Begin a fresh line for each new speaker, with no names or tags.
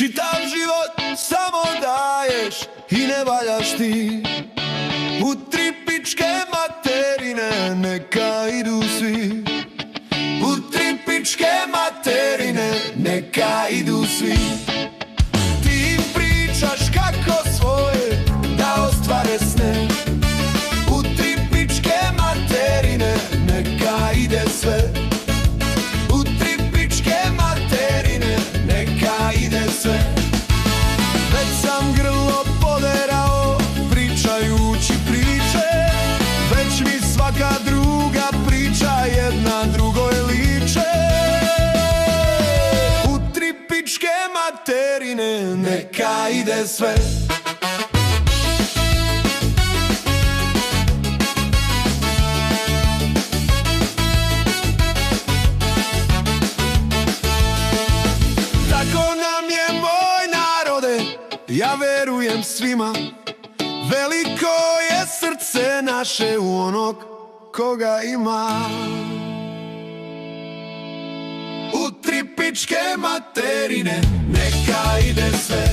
Čitav život samo daješ i ne valjaš ti. U tri pičke materine neka idu svi. U tri pičke materine neka idu svi. Ti im pričaš kako svoje da ostvare sne. U tri pičke materine neka ide sve. U tri pičke materine neka ide sve. Već sam grlo poderao pričajući priče. Već mi svaka druga priča jedna drugoj liče. U tri pičke materine neka ide sve. Tako nam je, moj narode, ja verujem svima. Veliko je srce naše u onog koga ima. U tri pičke materine neka ide sve.